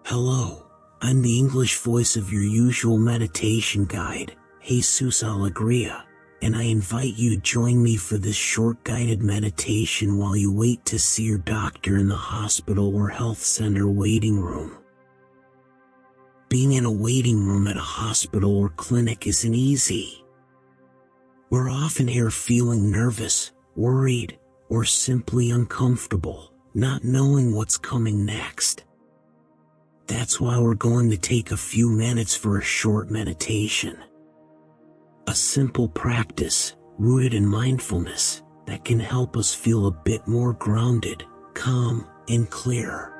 Hello, I'm the English voice of your usual meditation guide, Jesus Alegria, and I invite you to join me for this short guided meditation while you wait to see your doctor in the hospital or health center waiting room. Being in a waiting room at a hospital or clinic isn't easy. We're often here feeling nervous, worried, or simply uncomfortable, not knowing what's coming next. That's why we're going to take a few minutes for a short meditation. A simple practice, rooted in mindfulness, that can help us feel a bit more grounded, calm, and clear.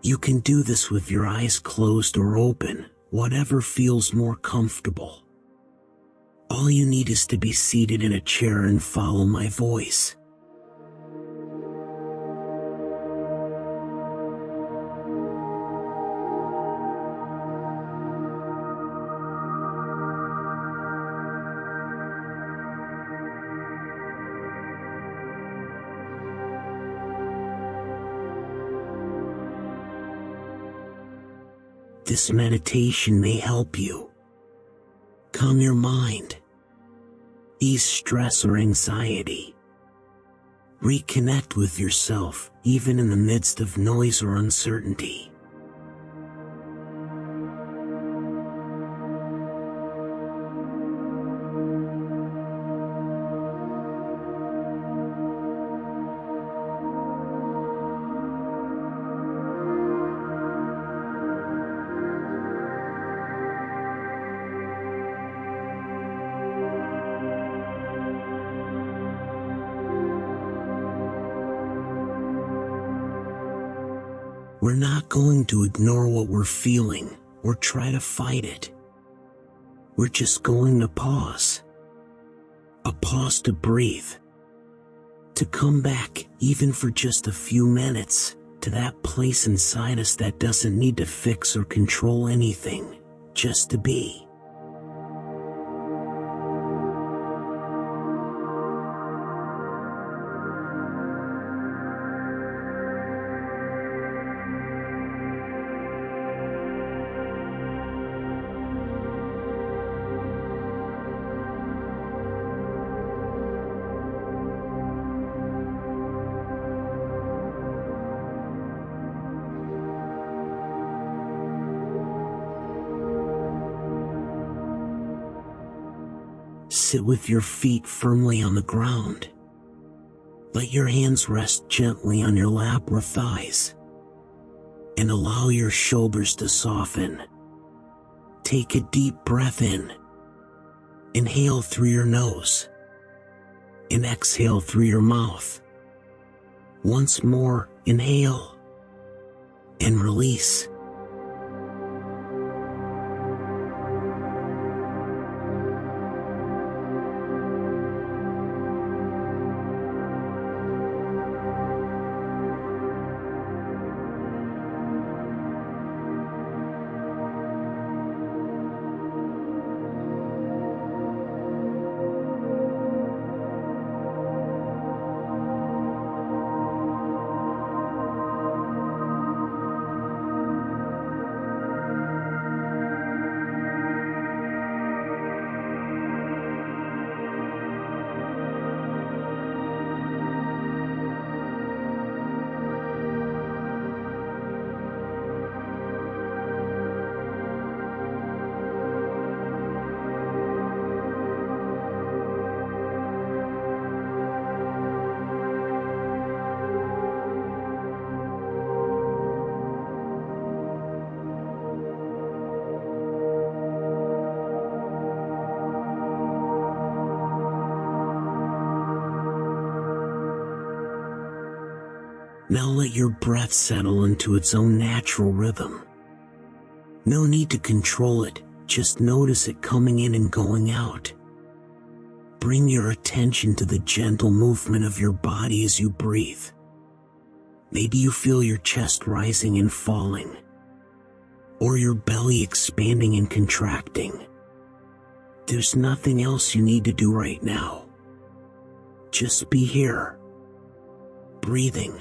You can do this with your eyes closed or open, whatever feels more comfortable. All you need is to be seated in a chair and follow my voice. This meditation may help you calm your mind, ease stress or anxiety, reconnect with yourself even in the midst of noise or uncertainty. We're not going to ignore what we're feeling or try to fight it. We're just going to pause. A pause to breathe. To come back, even for just a few minutes, to that place inside us that doesn't need to fix or control anything, just to be. Sit with your feet firmly on the ground. Let your hands rest gently on your lap or thighs. And allow your shoulders to soften. Take a deep breath in. Inhale through your nose. And exhale through your mouth. Once more, inhale. And release. Now let your breath settle into its own natural rhythm. No need to control it, just notice it coming in and going out. Bring your attention to the gentle movement of your body as you breathe. Maybe you feel your chest rising and falling, or your belly expanding and contracting. There's nothing else you need to do right now. Just be here, breathing.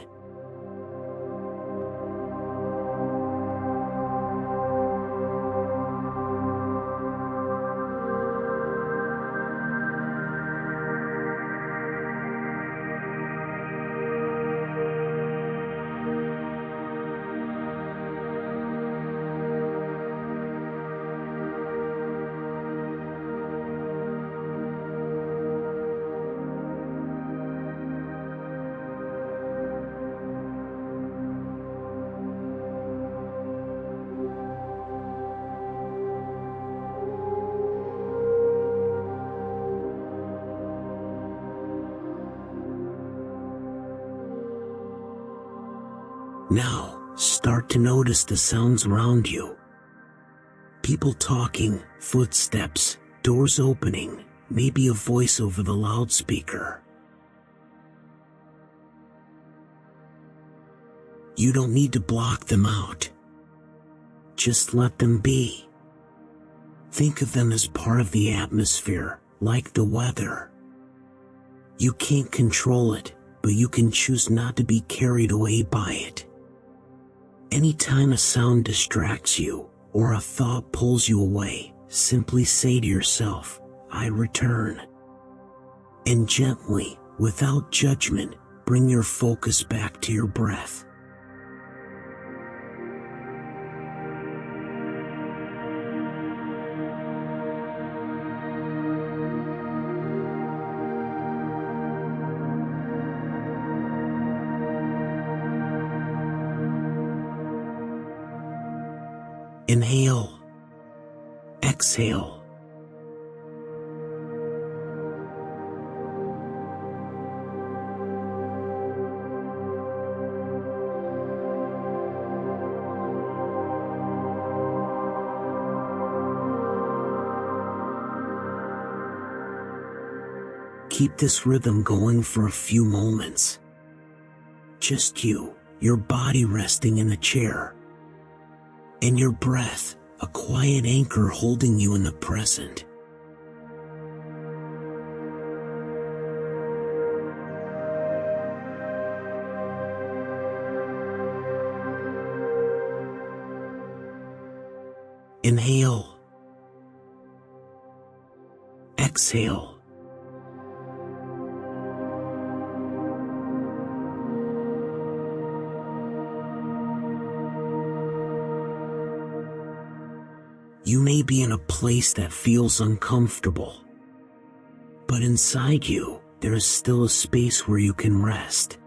Now, start to notice the sounds around you. People talking, footsteps, doors opening, maybe a voice over the loudspeaker. You don't need to block them out. Just let them be. Think of them as part of the atmosphere, like the weather. You can't control it, but you can choose not to be carried away by it. Anytime a sound distracts you, or a thought pulls you away, simply say to yourself, I return. And gently, without judgment, bring your focus back to your breath. Inhale. Exhale. Keep this rhythm going for a few moments. Just you, your body resting in the chair, and your breath, a quiet anchor holding you in the present. Inhale. Exhale. You may be in a place that feels uncomfortable, but inside you, there is still a space where you can rest.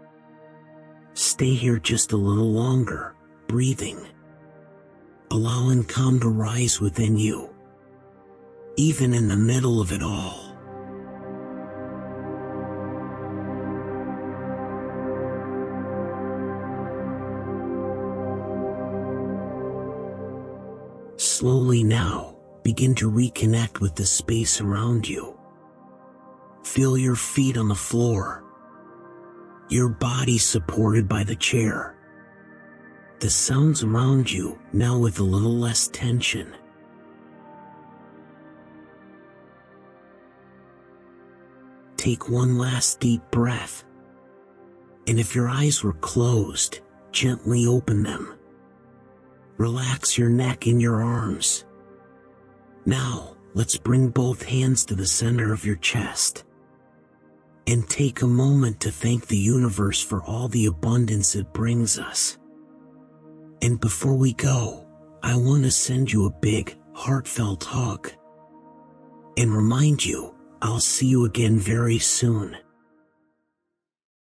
Stay here just a little longer, breathing, allowing calm to rise within you, even in the middle of it all. Slowly now, begin to reconnect with the space around you. Feel your feet on the floor, your body supported by the chair. The sounds around you now with a little less tension. Take one last deep breath, and if your eyes were closed, gently open them. Relax your neck and your arms. Now, let's bring both hands to the center of your chest and take a moment to thank the universe for all the abundance it brings us. And before we go, I want to send you a big, heartfelt hug and remind you I'll see you again very soon.